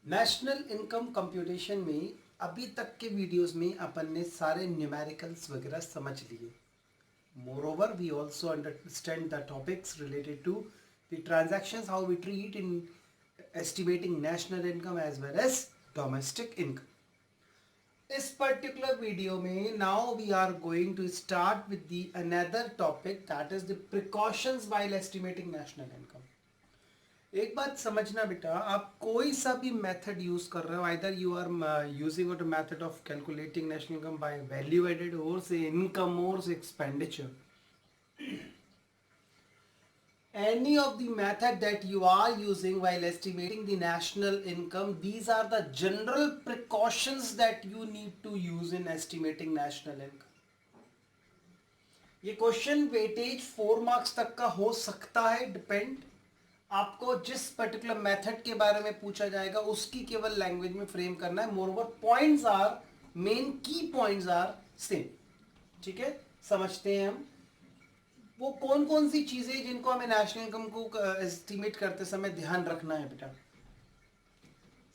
National income computation में अभी तक के वीडियोस में अपन ने सारे न्यूमेरिकल्स वगैरह समझ लिए. Moreover, we also understand the topics related to the transactions, how we treat in estimating national income as well as domestic income. इस पर्टिकुलर वीडियो में now we are going to start with the another topic that is the precautions while estimating national income. एक बात समझना बेटा, आप कोई सा भी मेथड यूज कर रहे हो, either you are using a method of calculating national income by value added और से इनकम और से expenditure, any of the method that you are using while estimating the national income, these are the general precautions that you need to use in estimating national income. ये question weightage 4 marks तक का हो सकता है, depend आपको जिस particular method के बारे में पूछा जाएगा उसकी केवल लैंग्वेज में फ्रेम करना है. Moreover points are main, key points are same. ठीक है, समझते हैं हम वो कौन कौन सी चीजें जिनको हमें नेशनल इनकम को एस्टिमेट करते समय ध्यान रखना है बेटा.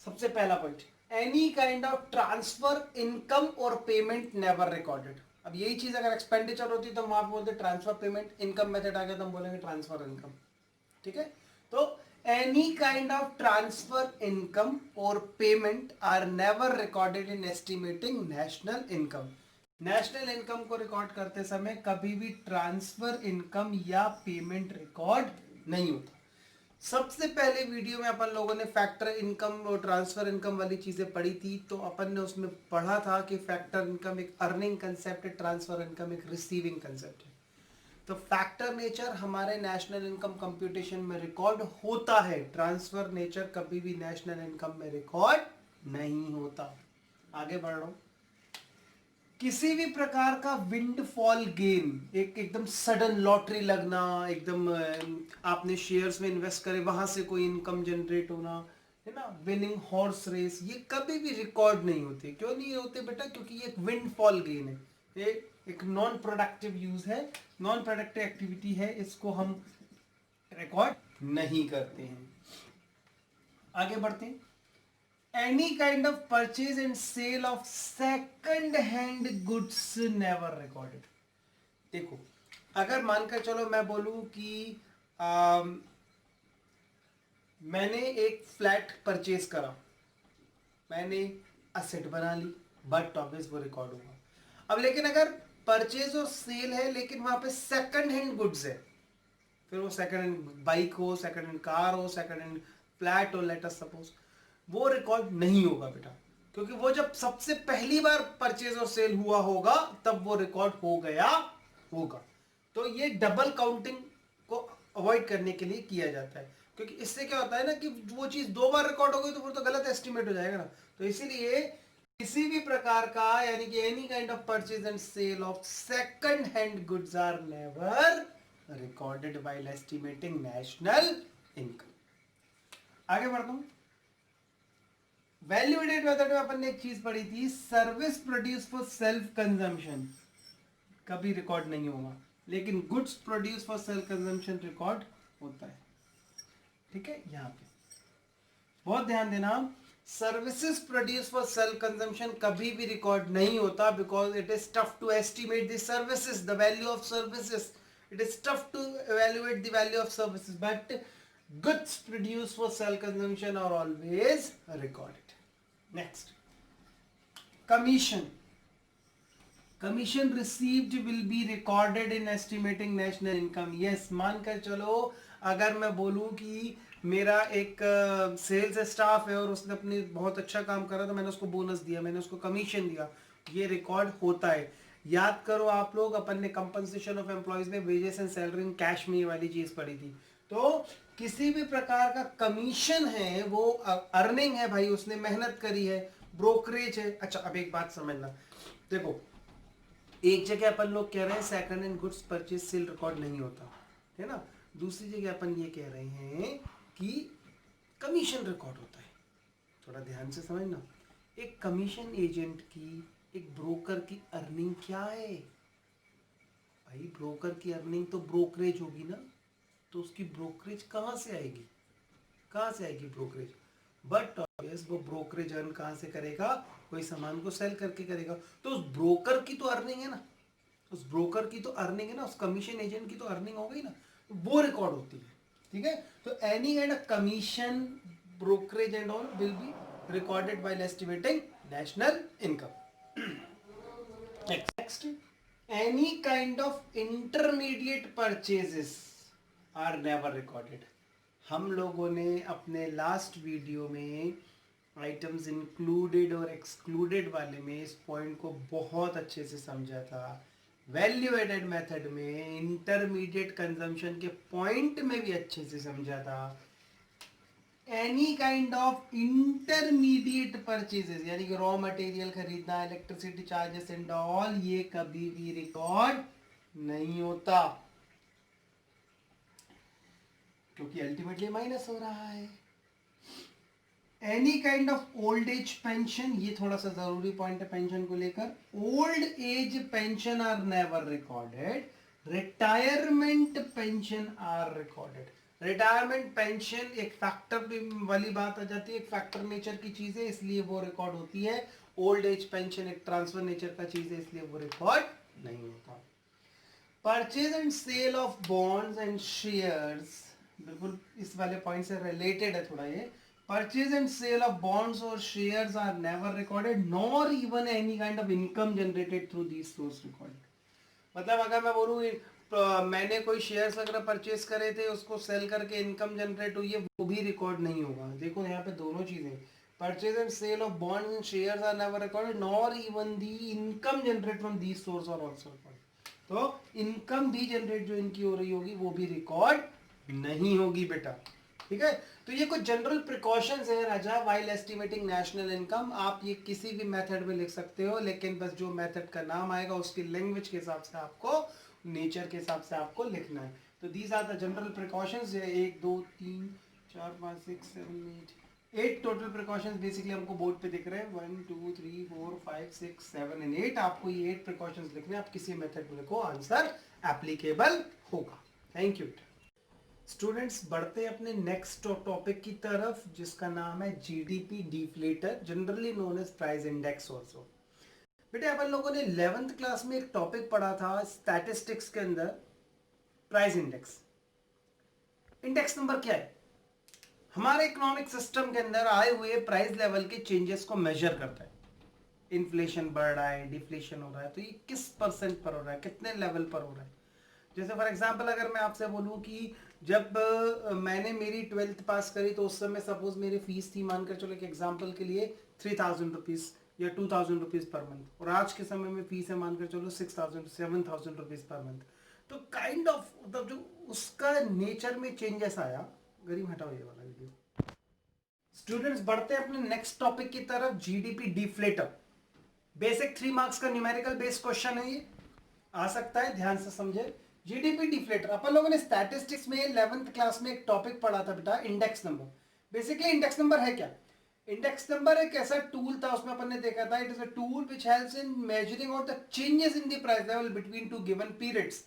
सबसे पहला point, any kind of transfer income और पेमेंट नेवर रिकॉर्डेड. अब यही चीज अगर एक्सपेंडिचर होती तो हम वहां बोलते ट्रांसफर पेमेंट, इनकम मेथड आ गया तो हम बोलेंगे ट्रांसफर इनकम. ठीक है, तो any kind of transfer income और payment are never recorded in estimating national income. National income को रिकॉर्ड करते समय कभी भी ट्रांसफर इनकम या पेमेंट रिकॉर्ड नहीं होता. सबसे पहले वीडियो में अपन लोगों ने फैक्टर इनकम और ट्रांसफर इनकम वाली चीजें पढ़ी थी, तो अपन ने उसमें पढ़ा था कि फैक्टर इनकम एक अर्निंग कंसेप्ट है, ट्रांसफर इनकम एक रिसीविंग कंसेप्ट है. तो फैक्टर नेचर हमारे नेशनल इनकम कंप्यूटेशन में रिकॉर्ड होता है, ट्रांसफर नेचर कभी भी नेशनल इनकम में रिकॉर्ड नहीं होता. आगे बढ़ रहा हूं. किसी भी प्रकार का विंडफॉल गेन, एक एकदम सडन लॉटरी लगना, एकदम आपने शेयर्स में इन्वेस्ट करे वहां से कोई इनकम जनरेट होना, है ना, विनिंग हॉर्स रेस, ये कभी भी रिकॉर्ड नहीं होते. क्यों नहीं होते बेटा? क्योंकि ये एक विंडफॉल गेन है, ये एक नॉन प्रोडक्टिव यूज है, नॉन प्रोडक्टिव एक्टिविटी है, इसको हम रिकॉर्ड नहीं करते हैं. आगे बढ़ते हैं. Any kind of purchase and sale of second hand goods never recorded. देखो, अगर मानकर चलो मैं बोलूं कि मैंने एक फ्लैट परचेज करा, मैंने असेट बना ली, बट ऑब्वियस वो रिकॉर्ड होगा. अब लेकिन अगर परचेज और सेल है लेकिन वहां पे सेकंड हैंड गुड्स है, फिर वो सेकंड हैंड बाइक हो, सेकंड हैंड कार हो, सेकंड हैंड फ्लैट हो, लेट अस सपोज, वो रिकॉर्ड नहीं होगा बेटा. क्योंकि वो जब सबसे पहली बार परचेज और सेल हुआ होगा तब वो रिकॉर्ड हो गया होगा. तो ये डबल काउंटिंग को अवॉइड करने के लिए किया जाता है, क्योंकि इससे क्या होता है ना कि वो चीज 2 बार रिकॉर्ड हो गई तो फिर तो गलत एस्टिमेट हो जाएगा ना. तो इसीलिए किसी भी प्रकार का, यानी कि any kind of purchase and sale of second hand goods are never recorded while estimating national income. आगे बढ़ता हूं. वैल्यू एडेड मेथड में अपन ने एक चीज पढ़ी थी, service produce for self consumption कभी रिकॉर्ड नहीं होगा, लेकिन goods produce for self consumption record होता है. ठीक है, यहां पे बहुत ध्यान देना. Services produce for self consumption कभी भी रिकॉर्ड नहीं होता, because it is tough to estimate the services, the value of services. It is tough to evaluate the value of services, but goods produced for self consumption are always recorded. Next, commission. Commission received will be recorded in estimating national income. Yes, मानकर चलो अगर मैं बोलूं कि मेरा एक sales staff है और उसने अपनी बहुत अच्छा काम करा तो मैंने उसको बोनस दिया, मैंने उसको कमीशन दिया, ये रिकॉर्ड होता है. याद करो आप लोग, अपन ने कंपनसेशन ऑफ एम्प्लॉयज में wages and salary in cash में वाली चीज पढ़ी थी. तो किसी भी प्रकार का कमीशन है वो अर्निंग है भाई, उसने मेहनत करी है, ब्रोकरेज है. अच्छा, अब एक बात समझना. देखो, एक जगह अपन लोग कह रहे हैं second hand goods purchase sale record नहीं होता है ना, दूसरी जगह अपन ये कह रहे हैं कि कमीशन रिकॉर्ड होता है. थोड़ा ध्यान से समझना. एक कमीशन एजेंट की, एक ब्रोकर की अर्निंग क्या है भाई? ब्रोकर की अर्निंग तो ब्रोकरेज होगी ना, तो उसकी ब्रोकरेज कहां से आएगी? कहां से आएगी ब्रोकरेज? बट वो ब्रोकरेज अर्न कहाँ से करेगा, कोई सामान को सेल करके करेगा, तो उस ब्रोकर की तो अर्निंग है ना, उस ब्रोकर की तो अर्निंग है ना, उस कमीशन एजेंट की तो अर्निंग हो गई ना, वो रिकॉर्ड होती है, ठीक है। तो any kind of commission, brokerage and all will be recorded while estimating national income. Next, any kind of intermediate purchases are never recorded. हम लोगों ने अपने लास्ट वीडियो में आइटम्स इंक्लूडेड और एक्सक्लूडेड वाले में इस पॉइंट को बहुत अच्छे से समझा था। वैल्यू एडेड मेथड में इंटरमीडिएट कंजम्पशन के पॉइंट में भी अच्छे से समझा था। Any kind of intermediate purchases यानी कि रॉ मटेरियल खरीदना, इलेक्ट्रिसिटी चार्जेस एंड ऑल, ये कभी भी रिकॉर्ड नहीं होता क्योंकि अल्टीमेटली माइनस हो रहा है। Any kind of old age pension, ये थोड़ा सा जरूरी पॉइंट है पेंशन को लेकर। Old age pension are never recorded, retirement pension are recorded. Retirement pension एक फैक्टर वाली बात आ जाती है, एक फैक्टर नेचर की चीज है इसलिए वो रिकॉर्ड होती है। ओल्ड एज पेंशन एक ट्रांसफर नेचर का चीज है इसलिए वो रिकॉर्ड नहीं होता। Purchase and sale of bonds and shares, बिल्कुल इस वाले पॉइंट से रिलेटेड है थोड़ा ये। Purchase and sale of bonds or shares are never recorded, nor even any kind of income generated through these source recorded. मतलब अगर मैं बोलूँ मैंने कोई शेयर्स अगर परचेज करे थे, उसको सेल करके इनकम जनरेट हुई है, वो भी रिकॉर्ड नहीं होगा। देखो यहाँ पे दोनों चीजें, purchase and sale of bonds and shares are never recorded, nor even the income generate from these source are also recorded. तो इनकम भी जनरेट जो इनकी हो रही होगी वो भी रिकॉर्ड नहीं होगी बेटा, ठीक है। तो ये कुछ जनरल प्रिकॉशंस है राजा वाइल एस्टिमेटिंग नेशनल इनकम। आप ये किसी भी मेथड में लिख सकते हो, लेकिन बस जो मेथड का नाम आएगा उसकी लैंग्वेज के हिसाब से आपको, नेचर के हिसाब से आपको लिखना है। तो these are the general precautions. 1 2 3 4 5 6 7 8 total precautions basically हमको बोर्ड पे दिख रहे हैं। 1 2 3 4 5 6 7 एंड 8। आपको ये 8 प्रिकॉशंस लिखने, आप किसी मेथड में लिखो, आंसर एप्लीकेबल होगा। Thank you students. बढ़ते अपने नेक्स्ट टॉपिक की तरफ जिसका नाम है GDP deflator, generally known as price index also. बेटे अपन लोगों ने 11th क्लास में एक टॉपिक पढ़ा था स्टैटिस्टिक्स के अंदर, प्राइस इंडेक्स। इंडेक्स नंबर क्या है? हमारे इकोनॉमिक सिस्टम के अंदर आए हुए प्राइस लेवल के चेंजेस को मेजर करता है। इन्फ्लेशन बढ़ रहा है, डिफ्लेशन हो रहा है, तो ये किस परसेंट पर हो रहा है, कितने लेवल पर हो रहा है। जैसे फॉर एग्जांपल अगर मैं आपसे बोलूं कि जब मैंने मेरी 12th पास करी तो उस समय सपोज मेरी फीस थी, मानकर चलो कि एग्जांपल के लिए 3000 रुपीज़ या 2000 रुपीज़ पर मंथ, और आज के समय में फीस है मानकर चलो 6000 7000 रुपीज़ पर मंथ। तो काइंड ऑफ मतलब जो उसका नेचर में चेंजेस आया। गरीब हटाओ ये वाला वीडियो। स्टूडेंट्स बढ़ते हैं अपने नेक्स्ट टॉपिक की तरफ, जीडीपी डिफ्लेटर। बेसिक 3 मार्क्स का न्यूमेरिकल बेस्ड क्वेश्चन है, ये आ सकता है, ध्यान से समझे। जीडीपी डिफ्लेटर अपन लोगों ने स्टैटिस्टिक्स में 11th क्लास में एक टॉपिक पढ़ा था बेटा, index number. Basically index number है क्या? इंडेक्स नंबर एक ऐसा टूल था, उसमें अपन ने देखा था it is a tool which helps in measuring out the changes in the price level between two given periods.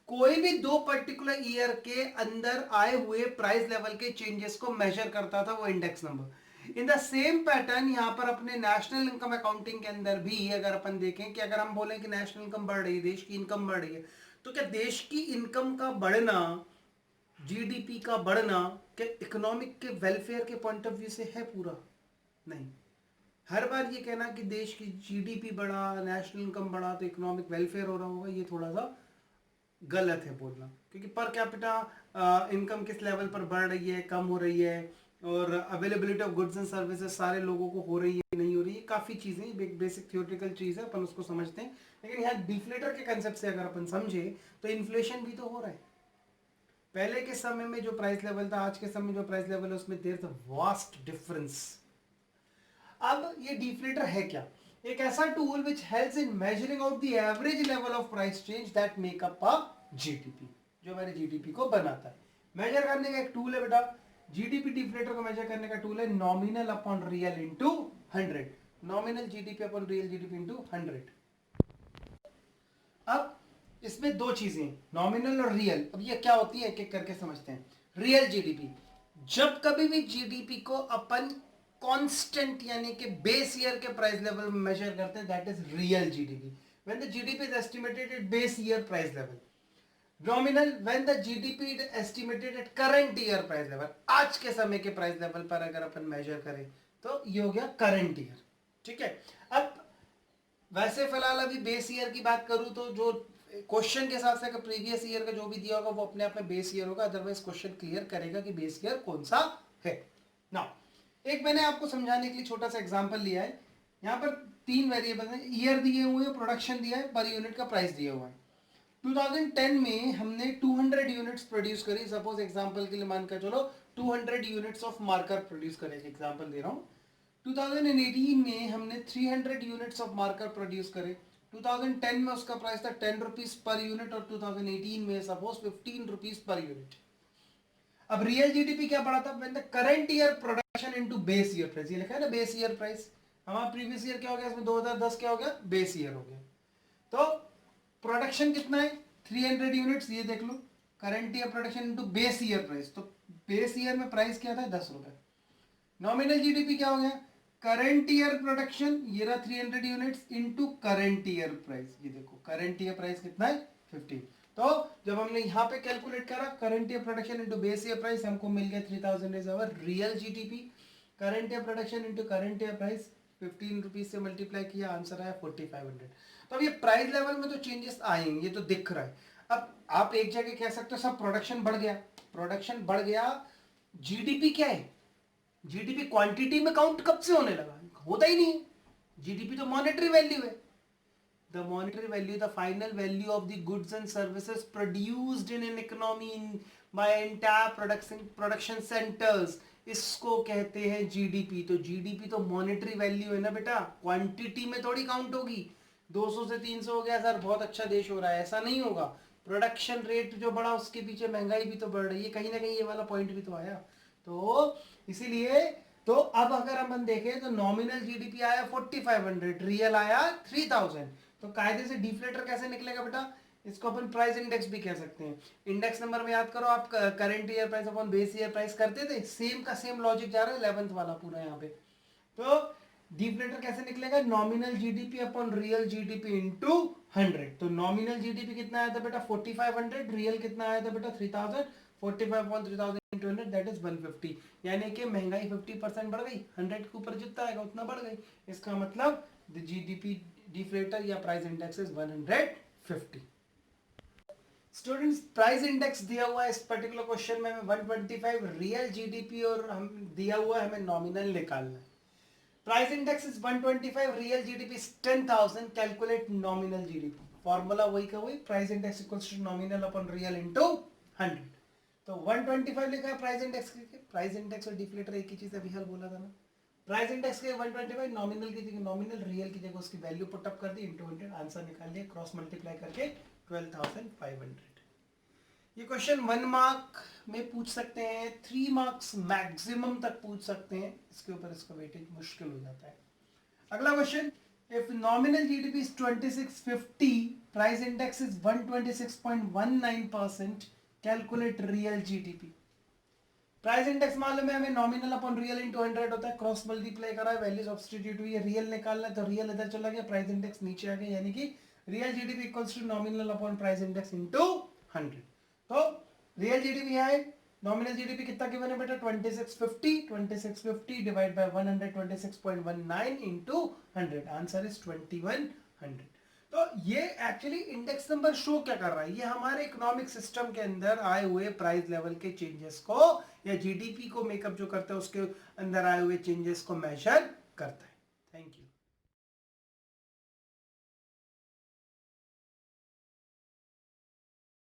कोई भी 2 पर्टिकुलर ईयर के अंदर आए हुए प्राइस लेवल के चेंजेस को मेजर करता था वो index number. In the same pattern यहाँ पर अपने नेशनल इनकम अकाउंटिंग के अंदर भी अगर अपन देखें कि अगर हम बोलें कि नेशनल इनकम बढ़ रही है, देश की इनकम बढ़ रही है, तो क्या देश की इनकम का बढ़ना, जीडीपी का बढ़ना क्या इकोनॉमिक के वेलफेयर के पॉइंट ऑफ व्यू से है पूरा? नहीं। हर बार ये कहना कि देश की जीडीपी बढ़ा, नेशनल इनकम बढ़ा तो इकोनॉमिक वेलफेयर हो रहा होगा, ये थोड़ा सा गलत है बोलना, क्योंकि पर कैपिटा इनकम किस लेवल पर बढ़ रही है, कम हो रही है, और availability of goods and services सारे लोगों को हो रही है, नहीं हो रही है, काफ़ी चीज़ें बेसिक थियोरेटिकल चीज़ है, अपन उसको समझते हैं। लेकिन यहाँ डिफ्लेटर के कंसेप्ट से अगर अपन समझे तो इन्फ्लेशन भी तो हो रहा है। पहले के समय में जो प्राइस लेवल था, आज के समय में जो प्राइस लेवल है, उसमें there is a vast difference. अब ये डिफ्लेटर है क्या? एक ऐसा tool which helps in measuring out the average level of price change that make up a GDP, जो हमारे जीडीपी को बनाता है। मेजर करने का एक टूल है बेटा, जीडीपी डिफ्लेटर को मेजर करने का टूल है nominal upon real into 100। Nominal GDP upon real GDP into 100। अब इसमें दो चीजें, नॉमिनल और रियल। अब ये क्या होती है एक एक करके समझते हैं। रियल जीडीपी, जब कभी भी जीडीपी को अपन कांस्टेंट यानी कि बेस ईयर के प्राइस लेवल में मेजर करते हैं, that is real GDP. When the GDP is estimated at base year price level. Nominal when the GDP is estimated at current year price level. आज के समय के प्राइस लेवल पर अगर अपन मेजर करें तो ये हो गया करंट ईयर. ठीक है. अब वैसे फिलहाल अभी बेस ईयर की बात करूं तो जो क्वेश्चन के हिसाब से प्रीवियस ईयर का जो भी दिया होगा वो अपने आप में बेस ईयर होगा, अदरवाइज क्वेश्चन क्लियर करेगा कि बेस ईयर कौन सा है. नाउ एक मैंने आपको समझाने के लिए छोटा सा एग्जांपल लिया है. यहाँ पर 3 वेरिएबल हैं, ईयर दिए हुए हैं, प्रोडक्शन दिया है, पर यूनिट का प्राइस दिया हुआ है. 2010 में हमने 200 यूनिट्स प्रोड्यूस करी. सपोज एग्जांपल के लिए मानकर चलो 200 यूनिट्स ऑफ मार्कर प्रोड्यूस करेंगे, एग्जांपल दे रहा हूँ. 2018 में हमने 300 यूनिट्स ऑफ मार्कर प्रोड्यूस करे. 2010 में उसका प्राइस था 10 रुपीज पर यूनिट और 2018 में सपोज 15 रुपीज पर यूनिट. अब रियल जीडीपी क्या पड़ा था? When the current year production into base year price. ये लिखा है ना बेस ईयर प्राइस. हमारा प्रीवियस ईयर क्या हो गया, इसमें 2010 क्या हो गया, बेस ईयर हो गया. तो प्रोडक्शन कितना है, 300 यूनिट्स. ये देख लो current year production into base year price. तो बेस ईयर में प्राइस क्या था, 10 रुपए. नॉमिनल जीडीपी क्या हो गया, करंट ईयर प्रोडक्शन ये रहा 300 units into current year price. ये देखो करंट ईयर प्राइस कितना है, 15. तो जब हमने यहाँ पे कैलकुलेट करा current year production into base year price, हमको मिल गया 3000 is our real GDP. Current year production into current year price 15 rupees से मल्टीप्लाई किया, आंसर आया 4500. तो अब ये प्राइस लेवल में तो चेंजेस आएंगे, ये तो दिख रहा है. अब आप एक जगह कह सकते हो सब प्रोडक्शन बढ़ गया, प्रोडक्शन बढ़ गया, जीडीपी क्या है, जीडीपी क्वांटिटी में काउंट कब से होने लगा, होता ही नहीं. जीडीपी तो मॉनेटरी वैल्यू है. The monetary value the final value of the goods and services produced in an economy bye entire production centres, इसको कहते हैं जीडीपी. तो जीडीपी तो मॉनेटरी वैल्यू है ना बेटा, क्वांटिटी में थोड़ी काउंट होगी. 200 से 300 हो गया सर, बहुत अच्छा देश हो रहा है, ऐसा नहीं होगा. प्रोडक्शन रेट जो बढ़ा उसके पीछे महंगाई भी तो बढ़ रही है, कहीं ना कहीं ये वाला पॉइंट भी तो आया. तो इसीलिए तो अब अगर हम देखें तो नॉमिनल जीडीपी आया 4500, रियल आया 3000. तो कायदे से डिफ्लेटर कैसे निकलेगा बेटा, इसको अपन प्राइस इंडेक्स भी कह सकते हैं. इंडेक्स नंबर में याद करो आप, current year price upon base year price करते थे, सेम का सेम लॉजिक जा रहा है 11th वाला पूरा यहाँ पे. तो डिफ्लेटर कैसे निकलेगा, nominal GDP upon real GDP into 100. तो नॉमिनल जीडीपी कितना आया था बेटा 4500, रियल कितना आया था बेटा 3000. 45/3000 into 100 दैट इज 150. यानी कि महंगाई 50% बढ़ गई, 100 के ऊपर जितना आएगा उतना बढ़ गई. इसका मतलब द जीडीपी डिफ्लेटर या price index is 150. Students price index दिया हुआ है इस पर्टिकुलर क्वेश्चन में हमें 125 रियल जीडीपी और हम दिया हुआ है हमें नॉमिनल निकालना है. Price index is 125, real GDP is 10,000. Calculate nominal GDP. Formula वही का वही, price index equals to nominal upon real into 100. तो 125 लिखा है प्राइस इंडेक्स के, प्राइस इंडेक्स और डिफ्लेटर एक ही चीज अभी हल बोला था ना. प्राइस इंडेक्स के 125, नॉमिनल की जगह नॉमिनल, रियल की जगह उसकी वैल्यू पुट अप कर दी, इनटू 100, आंसर निकाल लिया, क्रॉस मल्टीप्लाई करके 12,500. ये क्वेश्चन 1 मार्क में पूछ सकते हैं, 3 मार्क्स मैक्सिमम तक पूछ सकते हैं, इसके ऊपर इसका वेटेज मुश्किल हो जाता है. अगला question, if nominal GDP is 2650, price index is 126.19%, calculate real GDP. Price index मालूम है हमें, नॉमिनल अपॉन रियल इनटू 100 होता है, क्रॉस मल्टीप्लाई करा है, वैल्यू सब्स्टिट्यूट हुई है, रियल निकालना है तो रियल इधर चला गया, प्राइस इंडेक्स नीचे आ गया, यानी कि real GDP equals to nominal upon price index into 100. तो रियल जीडीपी है, नॉमिनल जीडीपी कितना गिवन है बेटा 2650, 2650 divide by 126.19 into 100, answer is 2100. तो ये एक्चुअली इंडेक्स नंबर शो क्या कर रहा है, ये हमारे इकोनॉमिक सिस्टम के अंदर आए हुए प्राइस लेवल के चेंजेस को या जीडीपी को मेकअप जो करता है उसके अंदर आए हुए चेंजेस को मेजर करता है. Thank you.